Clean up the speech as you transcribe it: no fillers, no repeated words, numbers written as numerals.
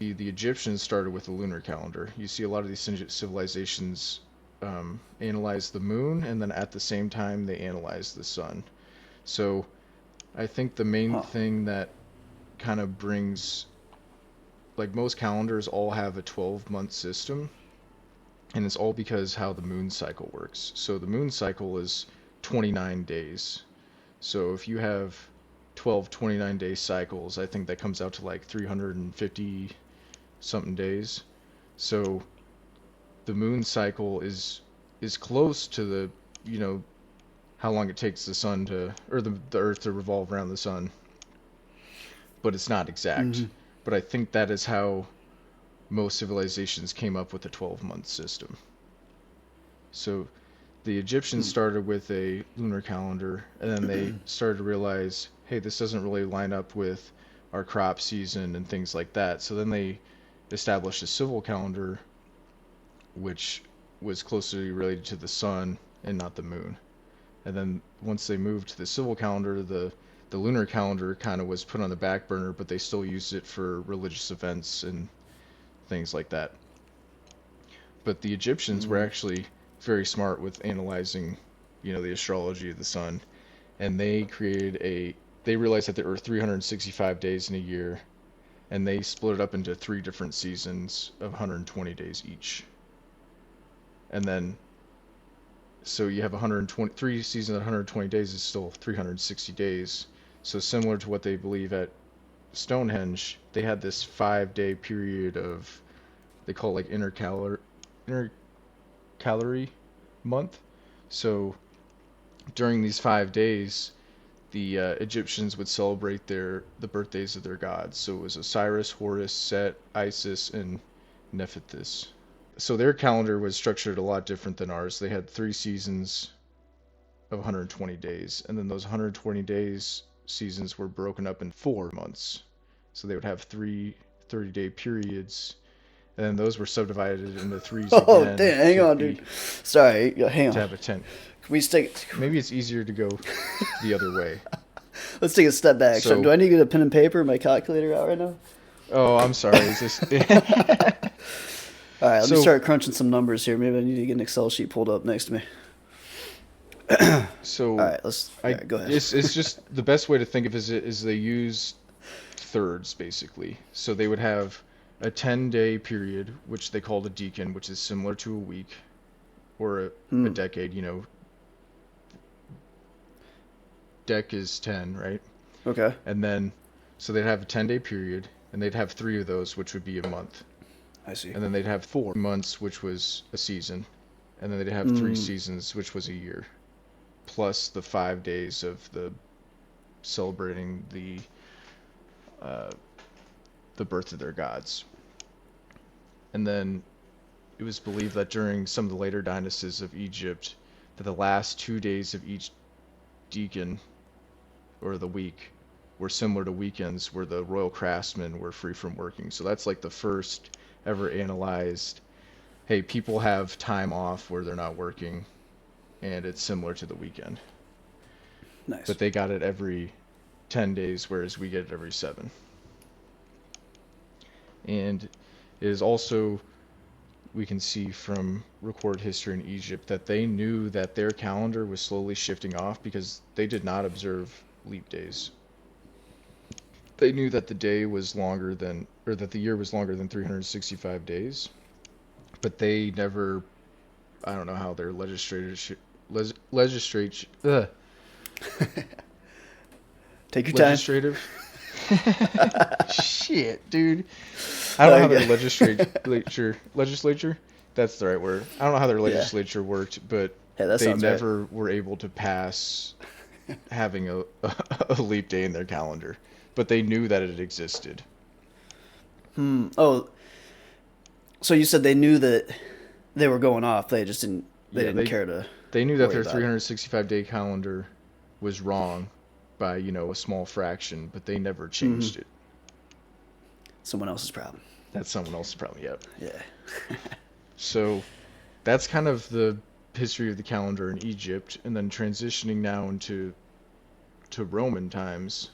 the Egyptians started with the lunar calendar. You see a lot of these civilizations analyze the moon, and then at the same time they analyze the sun. So I think the main Huh. thing that kind of brings, like, most calendars all have a 12-month system, and it's all because how the moon cycle works. So the moon cycle is 29 days. So if you have 12 29-day cycles, I think that comes out to like 350 something days. So the moon cycle is close to the, you know, how long it takes the sun to, or the earth to revolve around the sun, but it's not exact. Hmm. But I think that is how most civilizations came up with a 12-month system. So the Egyptians Hmm. started with a lunar calendar, and then they started to realize, hey, this doesn't really line up with our crop season and things like that. So then they established a civil calendar, which was closely related to the sun and not the moon. And then once they moved to the civil calendar, the lunar calendar kind of was put on the back burner, but they still used it for religious events and things like that. But the Egyptians were Hmm. actually very smart with analyzing, you know, the astrology of the sun, and they realized that there were 365 days in a year, and they split it up into three different seasons of 120 days each. And then so you have 123 seasons at 120 days is still 360 days. So similar to what they believe at Stonehenge, they had this 5-day period of, they call it like intercalary month. So during these 5 days, the Egyptians would celebrate the birthdays of their gods. So it was Osiris, Horus, Set, Isis, and Nephthys. So their calendar was structured a lot different than ours. They had 3 seasons of 120 days, and then those 120 days seasons were broken up in 4 months. So they would have three 30-day periods, and then those were subdivided into threes Oh, again damn. Hang on, dude. Sorry. Hang to on. have a 10. Can we take? Maybe it's easier to go the other way. Let's take a step back. So, do So, I need to get a pen and paper, my calculator out right now? oh, I'm sorry. Is this? All right. Let me so, start crunching some numbers here. Maybe I need to get an Excel sheet pulled up next to me. All so right. Let's. All I right. Go ahead. it's just the best way to think of it is they use thirds basically. So they would have a 10-day period, which they called a deacon, which is similar to a week or a Hmm. decade. You know, dec is 10, right? Okay. And then, so they'd have a 10-day period, and they'd have three of those, which would be a month. I see. And then they'd have 4 months, which was a season. And then they'd have three Hmm. seasons, which was a year, plus the 5 days of the celebrating uh, the birth of their gods. And then it was believed that during some of the later dynasties of Egypt, that the last 2 days of each deacon or the week were similar to weekends where the royal craftsmen were free from working. So that's like the first ever analyzed, hey, people have time off where they're not working, and it's similar to the weekend. Nice. But they got it every 10 days, whereas we get it every 7. And it is also, we can see from recorded history in Egypt that they knew that their calendar was slowly shifting off because they did not observe leap days. They knew that the day was longer than, or that the year was longer than 365 days, but they never, I don't know how their Take your time. legislative, shit, dude. I don't No, know you're how their good. legislature, that's the right word. I don't know how their Yeah. legislature worked, but Yeah, that they sounds right. never were able to pass having a leap day in their calendar. But they knew that it existed. Hmm. Oh, so you said they knew that they were going off. They just didn't. They Yeah, didn't they care to they knew that worry their about it. 365-day calendar was wrong by, you know, a small fraction, but they never Hmm. changed it. Someone else's problem. That's someone else's problem, yep. Yeah. So that's kind of the history of the calendar in Egypt, and then transitioning now into to Roman times.